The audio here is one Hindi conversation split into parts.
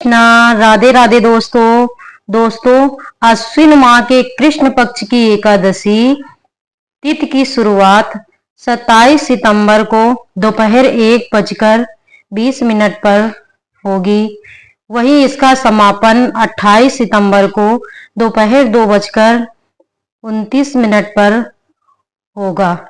कृष्णा। राधे राधे दोस्तों अश्विन माह के कृष्ण पक्ष की एकादशी तिथि की शुरुआत 27 सितंबर को दोपहर 1:20 पर होगी। वहीं इसका समापन 28 सितंबर को दोपहर 2:29 पर होगा।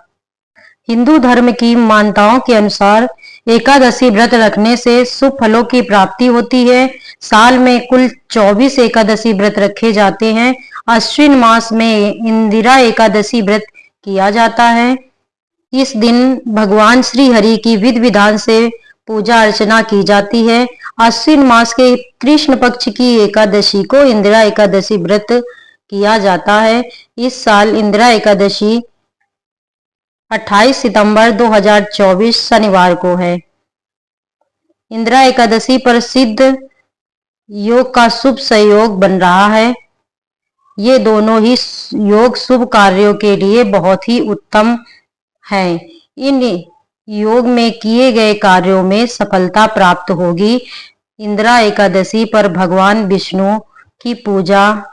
हिंदू धर्म की मान्यताओं के अनुसार एकादशी व्रत रखने से शुभ फलों की प्राप्ति होती है। साल में कुल 24 एकादशी व्रत रखे जाते हैं। अश्विन मास में इंदिरा एकादशी व्रत किया जाता है। इस दिन भगवान श्री हरि की विधि विधान से पूजा अर्चना की जाती है। अश्विन मास के कृष्ण पक्ष की एकादशी को इंदिरा एकादशी व्रत किया जाता है। इस साल इंदिरा एकादशी 28 सितंबर 2024 शनिवार को है। इंदिरा एकादशी पर सिद्ध योग का शुभ संयोग बन रहा है। ये दोनों ही योग शुभ कार्यों के लिए बहुत ही उत्तम हैं। इन योग में किए गए कार्यों में सफलता प्राप्त होगी। इंदिरा एकादशी पर भगवान विष्णु की पूजा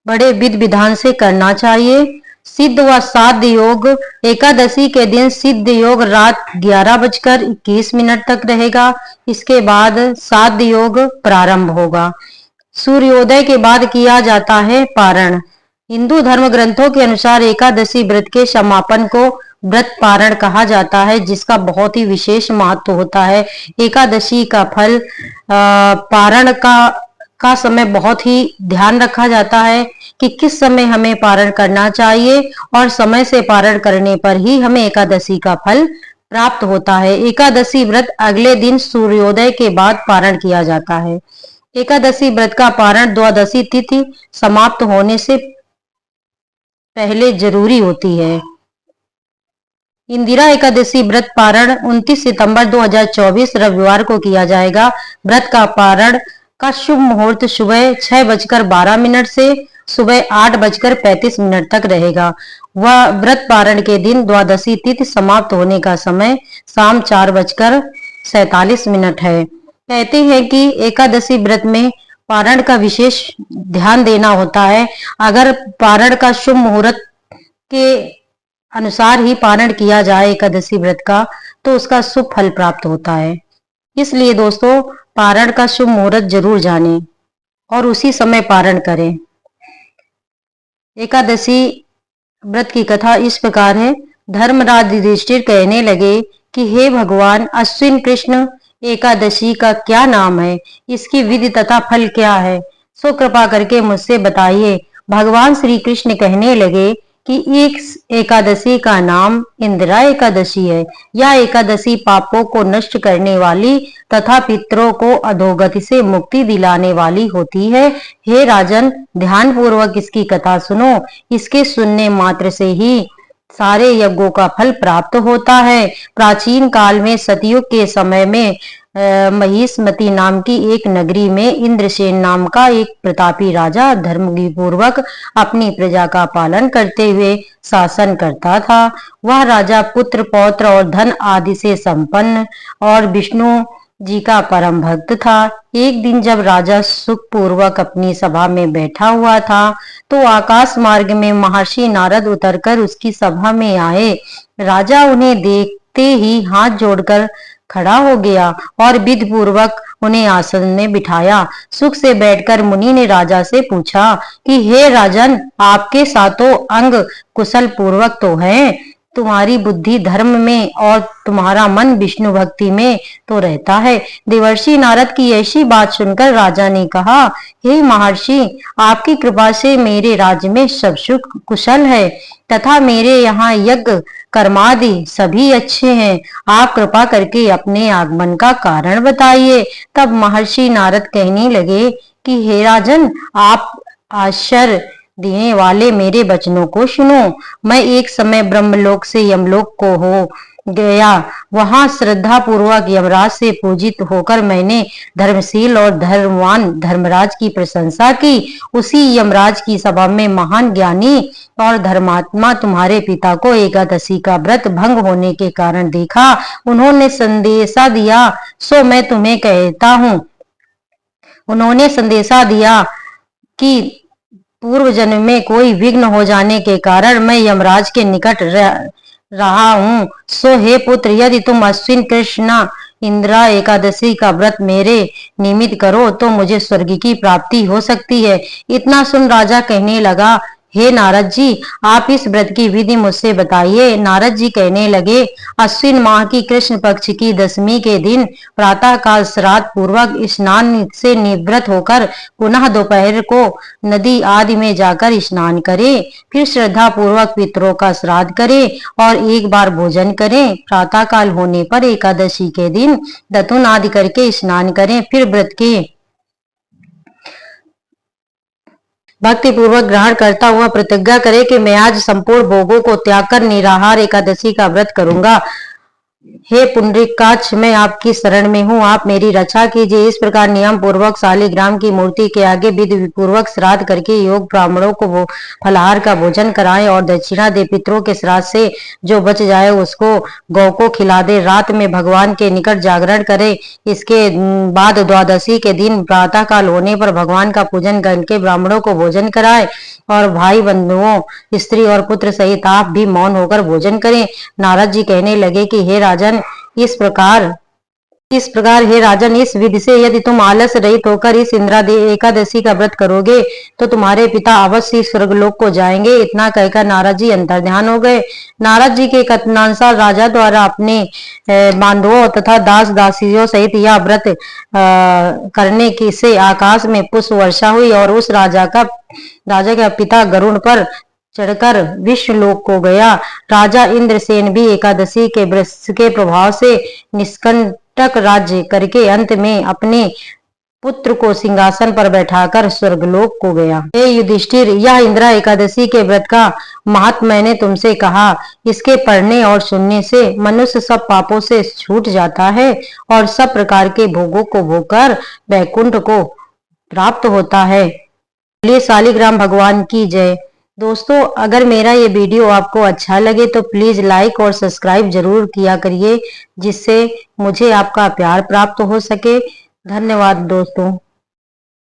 बड़े विधि विधान से करना चाहिए। सिद्ध व साध्य योग एकादशी के दिन सिद्ध योग रात 11:21 तक रहेगा। इसके बाद साध्य योग प्रारंभ होगा। सूर्योदय के बाद किया जाता है पारण। हिंदू धर्म ग्रंथों के अनुसार एकादशी व्रत के समापन को व्रत पारण कहा जाता है, जिसका बहुत ही विशेष महत्व होता है। एकादशी का फल पारण का समय बहुत ही ध्यान रखा जाता है कि किस समय हमें पारण करना चाहिए और समय से पारण करने पर ही हमें एकादशी का फल प्राप्त होता है। एकादशी व्रत अगले दिन सूर्योदय के बाद पारण किया जाता है। एकादशी व्रत का पारण द्वादशी तिथि समाप्त होने से पहले जरूरी होती है। इंदिरा एकादशी व्रत पारण 29 सितंबर 2024 रविवार को किया जाएगा। व्रत का पारण का शुभ मुहूर्त सुबह 6:12 से सुबह 8:35 तक रहेगा। वह व्रत पारण के दिन द्वादशी तिथि समाप्त होने का समय शाम 4:47 है। कहते हैं कि एकादशी व्रत में पारण का विशेष ध्यान देना होता है। अगर पारण का शुभ मुहूर्त के अनुसार ही पारण किया जाए एकादशी व्रत का, तो उसका शुभ फल प्राप्त होता है। इसलिए दोस्तों, पारण का शुभ मुहूर्त जरूर जानें और उसी समय पारण करें। एकादशी व्रत की कथा इस प्रकार है। धर्मराज युधिष्ठिर कहने लगे कि हे भगवान, अश्विन कृष्ण एकादशी का क्या नाम है, इसकी विधि तथा फल क्या है, सो कृपा करके मुझसे बताइए। भगवान श्री कृष्ण कहने लगे कि एक एकादशी का नाम इंदिरा एकादशी है। यह एकादशी पापों को नष्ट करने वाली तथा पितरों को अधोगति से मुक्ति दिलाने वाली होती है। हे राजन, ध्यान पूर्वक इसकी कथा सुनो। इसके सुनने मात्र से ही सारे यज्ञों का फल प्राप्त होता है। प्राचीन काल में सतयुग के समय में महिष्मती नाम की एक नगरी में इंद्रसेन नाम का एक प्रतापी राजा धर्मपूर्वक अपनी प्रजा का पालन करते हुए शासन करता था। वह राजा पुत्र पौत्र और धन आदि से संपन्न और विष्णु जी का परम भक्त था। एक दिन जब राजा सुखपूर्वक अपनी सभा में बैठा हुआ था, तो आकाश मार्ग में महर्षि नारद उतरकर उसकी सभा में आए। राजा उन्हें देखते ही हाथ जोड़कर खड़ा हो गया और विधि पूर्वक उन्हें आसन में बिठाया। सुख से बैठकर मुनि ने राजा से पूछा कि हे राजन, आपके सातों अंग कुशल पूर्वक तो हैं, तुम्हारी बुद्धि धर्म में और तुम्हारा मन विष्णु भक्ति में तो रहता है। देवर्षि नारद की ऐसी बात सुनकर राजा ने कहा, हे महर्षि, आपकी कृपा से मेरे राज्य में सब सुख कुशल है तथा मेरे यहाँ यज्ञ कर्मादि सभी अच्छे हैं। आप कृपा करके अपने आगमन का कारण बताइए। तब महर्षि नारद कहने लगे कि हे राजन, आप आश्चर्य देने वाले मेरे वचनों को सुनो। मैं एक समय ब्रह्मलोक से यमलोक को हो गया। वहां श्रद्धा पूर्वक यमराज से पूजित होकर मैंने धर्मशील और धर्मवान धर्मराज की प्रशंसा की। उसी यमराज की सभा में महान ज्ञानी और धर्मात्मा तुम्हारे पिता को एकादशी का व्रत भंग होने के कारण देखा। उन्होंने संदेशा दिया, सो मैं तुम्हें कहता हूँ। उन्होंने संदेशा दिया कि पूर्व जन्म में कोई विघ्न हो जाने के कारण मैं यमराज के निकट रहा हूँ। सो हे पुत्र, यदि तुम अश्विन कृष्ण इंदिरा एकादशी का व्रत मेरे निमित्त करो तो मुझे स्वर्ग की प्राप्ति हो सकती है। इतना सुन राजा कहने लगा, हे नारद जी, आप इस व्रत की विधि मुझसे बताइए। नारद जी कहने लगे, अश्विन माह की कृष्ण पक्ष की दशमी के दिन प्रातः काल श्राद्ध पूर्वक स्नान से निवृत्त होकर पुनः दोपहर को नदी आदि में जाकर स्नान करें, फिर श्रद्धा पूर्वक पितरों का श्राद्ध करें और एक बार भोजन करें। प्रातः काल होने पर एकादशी के दिन दतुन आदि करके स्नान करें, फिर व्रत के भक्ति पूर्वक ग्रहण करता हुआ प्रतिज्ञा करे कि मैं आज संपूर्ण भोगों को त्याग कर निराहार एकादशी का व्रत करूंगा। हे पुंडरीकाक्ष, मैं आपकी शरण में हूँ, आप मेरी रक्षा कीजिए। इस प्रकार नियम पूर्वक शालिग्राम की मूर्ति के आगे विधि पूर्वक श्राद्ध करके योग ब्राह्मणों को फलाहार का भोजन कराएं और दक्षिणा दे। पितरों के श्राद्ध से जो बच जाए उसको गौ को खिला दे। रात में भगवान के निकट जागरण करे। इसके बाद द्वादशी के दिन प्रातः काल होने पर भगवान का पूजन करके ब्राह्मणों को भोजन कराए और भाई बंधुओं, स्त्री और पुत्र सहित आप भी मौन होकर भोजन करें। नारद जी कहने लगे कि हे राजन, इस प्रकार हे राजन, इस विधि से यदि तुम आलस रहित होकर इस इंदिरा एकादशी का व्रत करोगे तो तुम्हारे पिता अवश्य स्वर्गलोक को जाएंगे। इतना कहकर नारद जी अंतर्ध्यान हो गए। नारद जी के कथनानुसार राजा द्वारा अपने बांधवों तथा दास दासियों सहित यह व्रत करने की से आकाश में पुष्प वर्षा हुई और उस राजा का पिता गरुड़ पर चढ़कर विश्वलोक को गया। राजा इंद्रसेन भी एकादशी के व्रत के प्रभाव से निष्कंटक राज्य करके अंत में अपने पुत्र को सिंहासन पर बैठाकर स्वर्गलोक को गया। हे युधिष्ठिर, यह इंदिरा एकादशी के व्रत का महत्व मैंने तुमसे कहा। इसके पढ़ने और सुनने से मनुष्य सब पापों से छूट जाता है और सब प्रकार के भोगों को भोगकर वैकुंठ को प्राप्त होता है। बोलिए शालिग्राम भगवान की जय। दोस्तों, अगर मेरा ये वीडियो आपको अच्छा लगे तो प्लीज लाइक और सब्सक्राइब जरूर किया करिए, जिससे मुझे आपका प्यार प्राप्त हो सके। धन्यवाद दोस्तों।